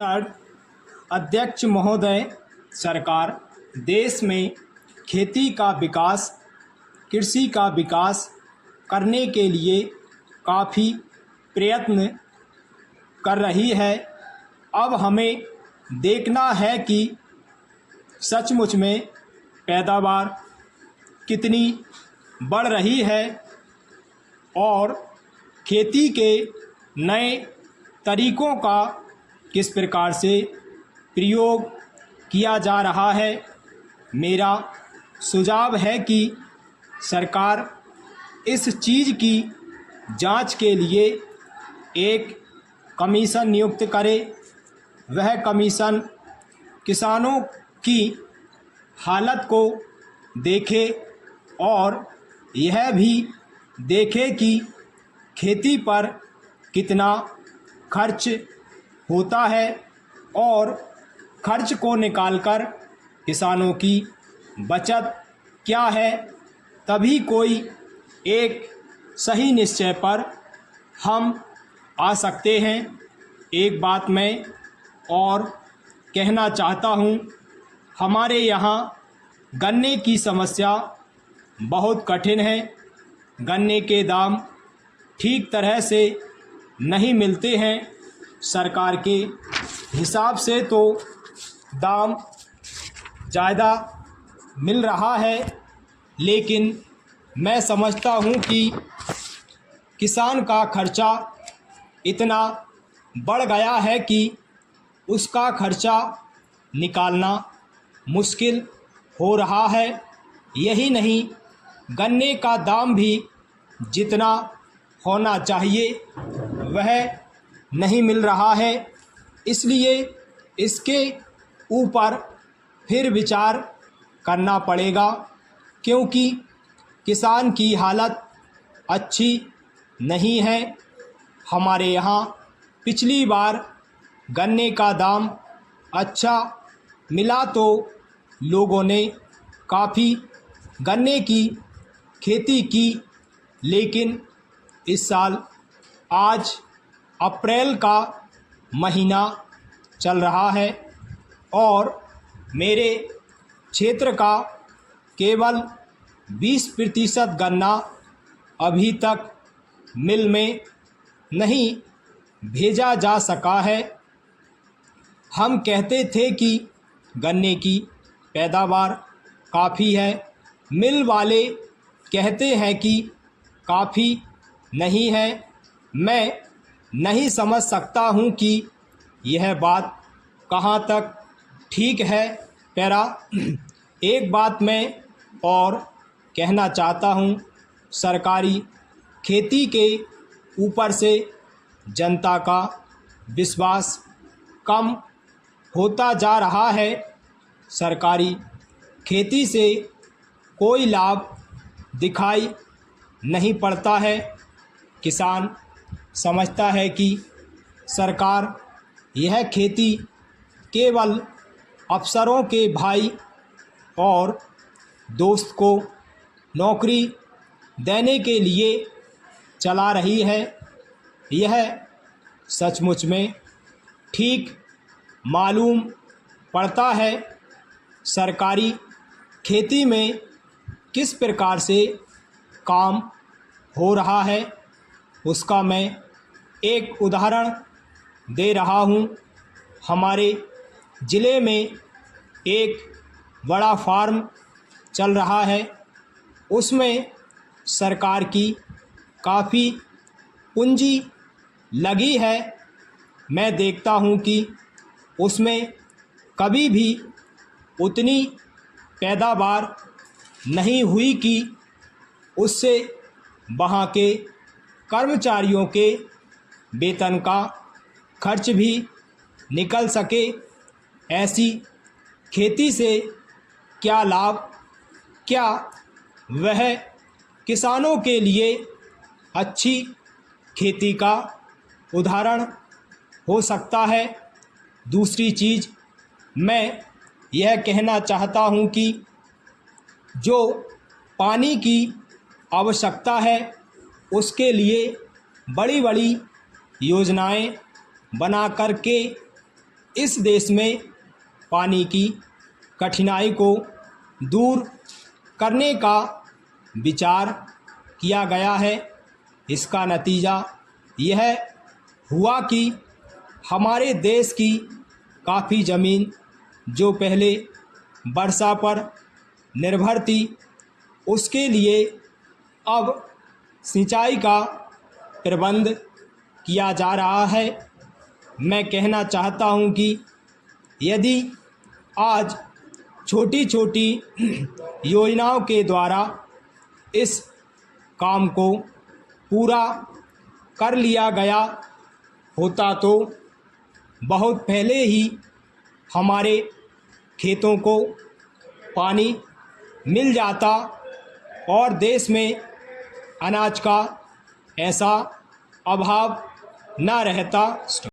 अध्यक्ष महोदय, सरकार देश में खेती का विकास, कृषि का विकास करने के लिए काफ़ी प्रयत्न कर रही है। अब हमें देखना है कि सचमुच में पैदावार कितनी बढ़ रही है और खेती के नए तरीक़ों का किस प्रकार से प्रयोग किया जा रहा है। मेरा सुझाव है कि सरकार इस चीज़ की जांच के लिए एक कमीशन नियुक्त करे। वह कमीशन किसानों की हालत को देखे और यह भी देखे कि खेती पर कितना खर्च होता है और खर्च को निकालकर किसानों की बचत क्या है। तभी कोई एक सही निश्चय पर हम आ सकते हैं। एक बात मैं और कहना चाहता हूँ, हमारे यहाँ गन्ने की समस्या बहुत कठिन है। गन्ने के दाम ठीक तरह से नहीं मिलते हैं। सरकार के हिसाब से तो दाम ज़्यादा मिल रहा है, लेकिन मैं समझता हूँ कि किसान का खर्चा इतना बढ़ गया है कि उसका खर्चा निकालना मुश्किल हो रहा है। यही नहीं, गन्ने का दाम भी जितना होना चाहिए वह नहीं मिल रहा है। इसलिए इसके ऊपर फिर विचार करना पड़ेगा, क्योंकि किसान की हालत अच्छी नहीं है। हमारे यहाँ पिछली बार गन्ने का दाम अच्छा मिला तो लोगों ने काफ़ी गन्ने की खेती की, लेकिन इस साल आज अप्रैल का महीना चल रहा है और मेरे क्षेत्र का केवल 20% गन्ना अभी तक मिल में नहीं भेजा जा सका है। हम कहते थे कि गन्ने की पैदावार काफ़ी है, मिल वाले कहते हैं कि काफ़ी नहीं है। मैं नहीं समझ सकता हूँ कि यह बात कहाँ तक ठीक है। पैरा एक बात मैं और कहना चाहता हूँ, सरकारी खेती के ऊपर से जनता का विश्वास कम होता जा रहा है। सरकारी खेती से कोई लाभ दिखाई नहीं पड़ता है। किसान समझता है कि सरकार यह खेती केवल अफसरों के भाई और दोस्त को नौकरी देने के लिए चला रही है। यह सचमुच में ठीक मालूम पड़ता है। सरकारी खेती में किस प्रकार से काम हो रहा है उसका मैं एक उदाहरण दे रहा हूँ। हमारे ज़िले में एक बड़ा फार्म चल रहा है, उसमें सरकार की काफ़ी पूंजी लगी है। मैं देखता हूँ कि उसमें कभी भी उतनी पैदावार नहीं हुई कि उससे वहाँ के कर्मचारियों के वेतन का खर्च भी निकल सके। ऐसी खेती से क्या लाभ, क्या वह किसानों के लिए अच्छी खेती का उदाहरण हो सकता है। दूसरी चीज़ मैं यह कहना चाहता हूँ कि जो पानी की आवश्यकता है उसके लिए बड़ी बड़ी योजनाएं बना करके इस देश में पानी की कठिनाई को दूर करने का विचार किया गया है। इसका नतीजा यह हुआ कि हमारे देश की काफ़ी ज़मीन जो पहले वर्षा पर निर्भर थी, उसके लिए अब सिंचाई का प्रबंध किया जा रहा है। मैं कहना चाहता हूं कि यदि आज छोटी छोटी योजनाओं के द्वारा इस काम को पूरा कर लिया गया होता तो बहुत पहले ही हमारे खेतों को पानी मिल जाता और देश में अनाज का ऐसा अभाव न रहता।